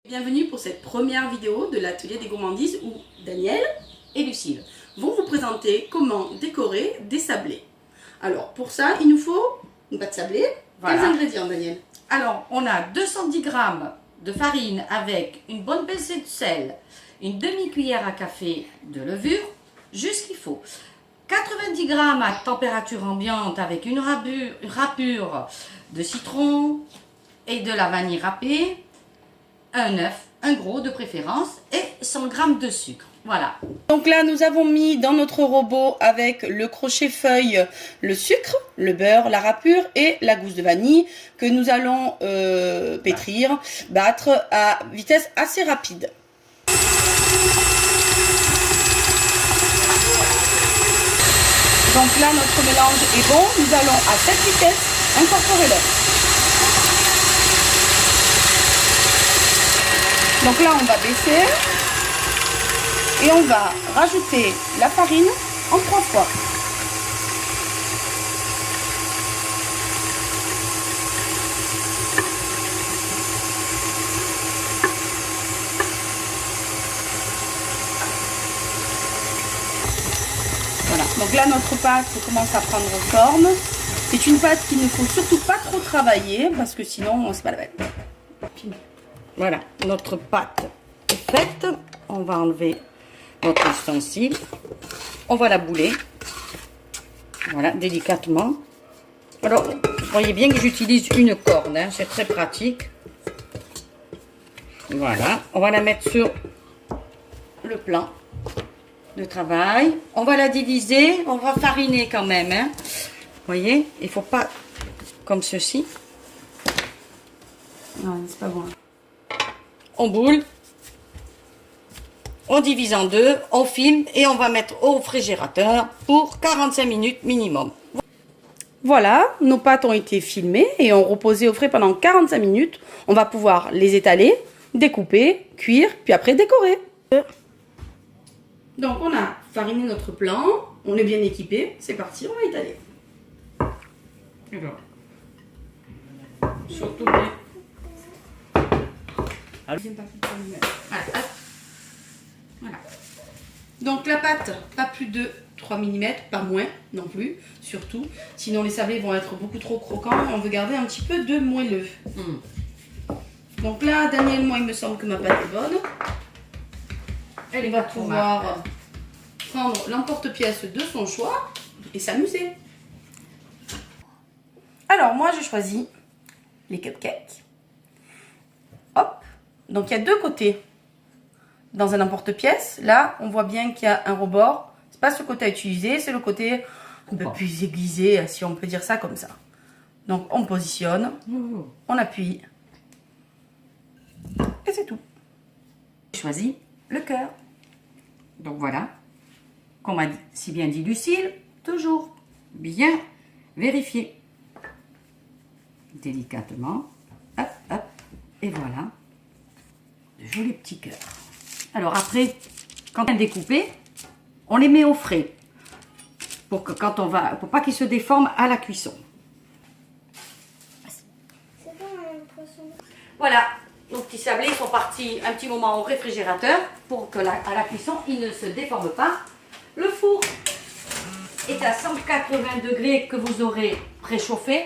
Bienvenue pour cette première vidéo de l'atelier des gourmandises où Daniel et Lucille vont vous présenter comment décorer des sablés. Alors pour ça, il nous faut une pâte sablée. Voilà. Quels ingrédients, Daniel? Alors on a 210 g de farine avec une bonne pincée de sel, une demi-cuillère à café de levure, juste ce qu'il faut. 90 g à température ambiante avec une râpure de citron et de la vanille râpée, un œuf, un gros de préférence, et 100 g de sucre. Voilà. Donc là, nous avons mis dans notre robot avec le crochet feuille le sucre, le beurre, la râpure et la gousse de vanille que nous allons pétrir, battre à vitesse assez rapide. Donc là, notre mélange est bon. Nous allons à cette vitesse incorporer l'œuf. Donc là, on va baisser et on va rajouter la farine en 3 fois. Voilà, donc là notre pâte commence à prendre forme. C'est une pâte qu'il ne faut surtout pas trop travailler parce que sinon c'est pas la peine. Voilà, notre pâte est faite. On va enlever notre ustensile. On va la bouler. Voilà, délicatement. Alors, vous voyez bien que j'utilise une corde, hein, c'est très pratique. Voilà, on va la mettre sur le plan de travail. On va la diviser, on va fariner quand même. Hein. Vous voyez, il ne faut pas comme ceci. Non, c'est pas bon. On boule, on divise en deux, on filme et on va mettre au réfrigérateur pour 45 minutes minimum. Voilà, nos pâtes ont été filmées et ont reposé au frais pendant 45 minutes. On va pouvoir les étaler, découper, cuire, puis après décorer. Donc on a fariné notre plan, on est bien équipé, c'est parti, on va étaler. Alors, surtout bien. Voilà. Donc la pâte, pas plus de 3 mm, pas moins non plus, surtout. Sinon les sablés vont être beaucoup trop croquants et on veut garder un petit peu de moelleux. Donc là, Daniel, moi il me semble que ma pâte est bonne. Elle va pouvoir prendre l'emporte-pièce de son choix et s'amuser. Alors moi j'ai choisi les cupcakes. Hop. Donc il y a deux côtés dans un emporte-pièce. Là, on voit bien qu'il y a un rebord. C'est pas ce côté à utiliser, c'est le côté un peu plus aiguisé, si on peut dire ça comme ça. Donc on positionne, on appuie et c'est tout. J'ai choisi le cœur. Donc voilà, comme m'a si bien dit Lucille, toujours bien vérifier. Délicatement, hop, hop, et voilà. De jolis petits cœurs. Alors après, quand on a découpé, on les met au frais pour que quand on va, pour pas qu'ils se déforment à la cuisson. Voilà, nos petits sablés sont partis un petit moment au réfrigérateur pour que à la cuisson ils ne se déforment pas. Le four est à 180 degrés que vous aurez préchauffé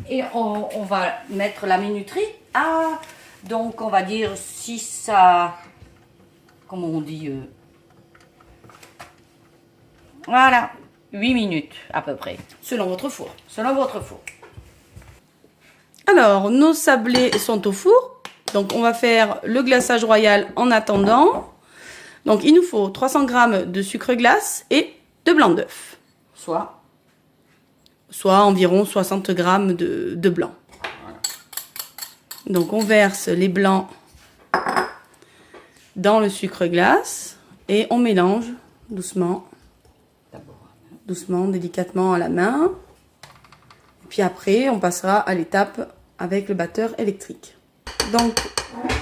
et on va mettre la minuterie à, donc on va dire 6 à, comment on dit, voilà, 8 minutes à peu près. Selon votre four. Selon votre four. Alors, nos sablés sont au four. Donc, on va faire le glaçage royal en attendant. Donc, il nous faut 300 g de sucre glace et de blanc d'œuf. Soit environ 60 g de blanc. Voilà. Donc, on verse les blancs dans le sucre glace et on mélange doucement. Doucement, délicatement à la main. Et puis après, on passera à l'étape avec le batteur électrique. Donc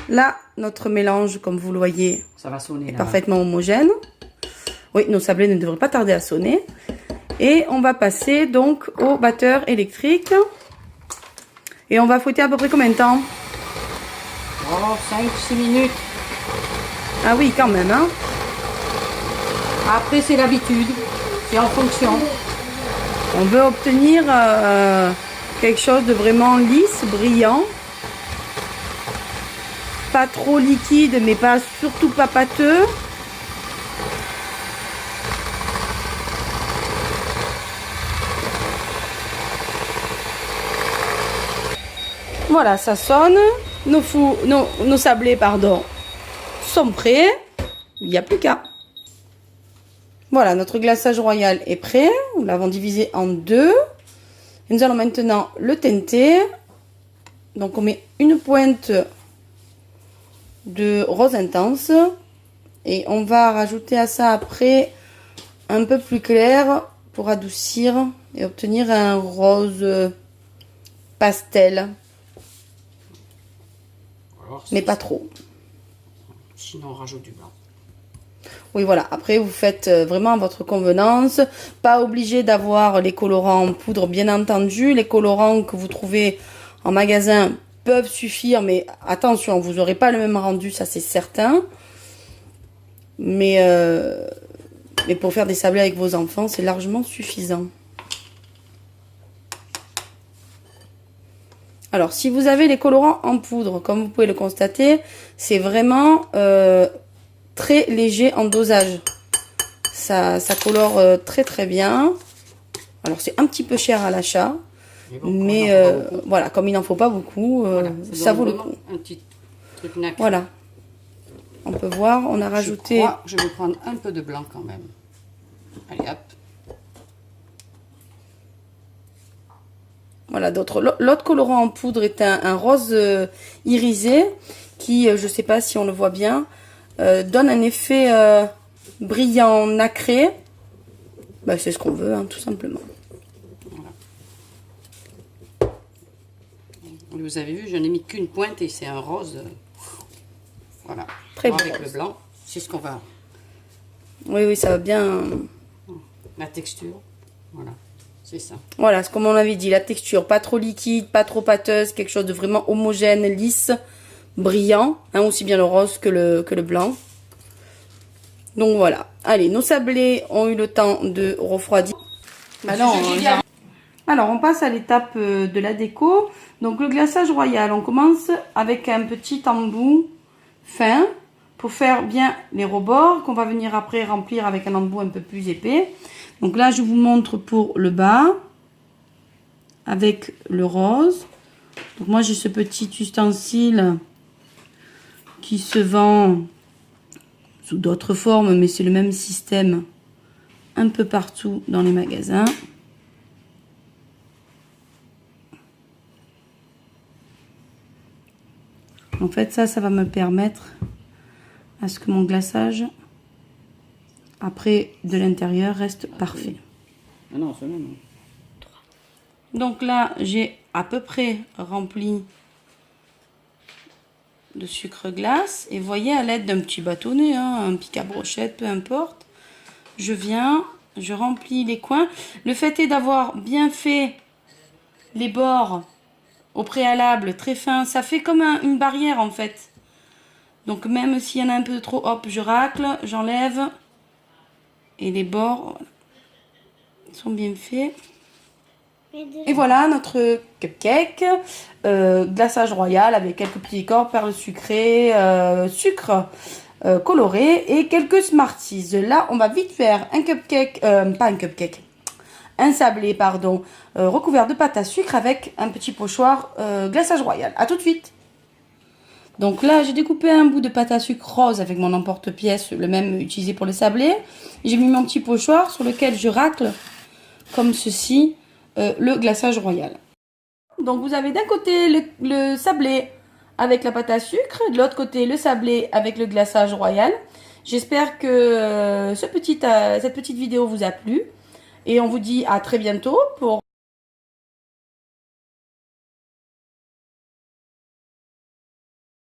là, notre mélange, comme vous le voyez, ça va sonner, est parfaitement homogène. Oui, nos sablés ne devraient pas tarder à sonner. Et on va passer donc au batteur électrique. Et on va fouetter à peu près combien de temps? Oh, 5-6 minutes. Ah oui, quand même, hein. Après, c'est l'habitude. C'est en fonction. On veut obtenir quelque chose de vraiment lisse, brillant. Pas trop liquide, mais pas, surtout pas pâteux. Voilà, ça sonne. Nos sablés, pardon, sont prêts. Il n'y a plus qu'à. Voilà, notre glaçage royal est prêt. Nous l'avons divisé en deux. Et nous allons maintenant le teinter. Donc on met une pointe de rose intense. Et on va rajouter à ça après un peu plus clair pour adoucir et obtenir un rose pastel. Alors, mais pas trop. Sinon on rajoute du blanc. Oui, voilà. Après, vous faites vraiment à votre convenance. Pas obligé d'avoir les colorants en poudre, bien entendu. Les colorants que vous trouvez en magasin peuvent suffire, mais attention, vous n'aurez pas le même rendu, ça c'est certain. Mais pour faire des sablés avec vos enfants, c'est largement suffisant. Alors, si vous avez les colorants en poudre, comme vous pouvez le constater, c'est vraiment très léger en dosage. Ça colore très très bien. Alors, c'est un petit peu cher à l'achat. Mais voilà, comme il n'en faut pas beaucoup, voilà, ça vaut le coup. Un petit truc nacré. Voilà. On peut voir, on a rajouté... Je vais prendre un peu de blanc quand même. Allez, hop. Voilà, l'autre colorant en poudre est un rose irisé qui, je ne sais pas si on le voit bien, donne un effet brillant, nacré. Bah, c'est ce qu'on veut, hein, tout simplement. Voilà. Vous avez vu, je n'ai mis qu'une pointe et c'est un rose. Voilà. Très beau. Avec le blanc, c'est ce qu'on va... Oui, oui, ça va bien... La texture, voilà. C'est ça. Voilà, comme on avait dit, la texture, pas trop liquide, pas trop pâteuse, quelque chose de vraiment homogène, lisse, brillant, hein, aussi bien le rose que le blanc. Donc voilà. Allez, nos sablés ont eu le temps de refroidir. Alors, on passe à l'étape de la déco. Donc, le glaçage royal, on commence avec un petit embout fin pour faire bien les rebords qu'on va venir après remplir avec un embout un peu plus épais. Donc là, je vous montre pour le bas avec le rose. Donc moi, j'ai ce petit ustensile qui se vend sous d'autres formes, mais c'est le même système un peu partout dans les magasins. En fait, ça va me permettre à ce que mon glaçage après de l'intérieur reste parfait. Ah non, c'est même. Donc là, j'ai à peu près rempli de sucre glace. Et voyez, à l'aide d'un petit bâtonnet, hein, un pic à brochette, peu importe, je remplis les coins. Le fait est d'avoir bien fait les bords au préalable, très fin. Ça fait comme une barrière en fait. Donc même s'il y en a un peu trop, hop, je racle, j'enlève. Et les bords sont bien faits. Et voilà notre cupcake. Glaçage royal avec quelques petits corps, perles sucrées, sucre coloré et quelques Smarties. Là, on va vite faire un cupcake, un sablé, pardon, recouvert de pâte à sucre avec un petit pochoir glaçage royal. A tout de suite. Donc là, j'ai découpé un bout de pâte à sucre rose avec mon emporte-pièce, le même utilisé pour les sablés. J'ai mis mon petit pochoir sur lequel je racle, comme ceci, le glaçage royal. Donc vous avez d'un côté le sablé avec la pâte à sucre, de l'autre côté le sablé avec le glaçage royal. J'espère que cette petite vidéo vous a plu. Et on vous dit à très bientôt pour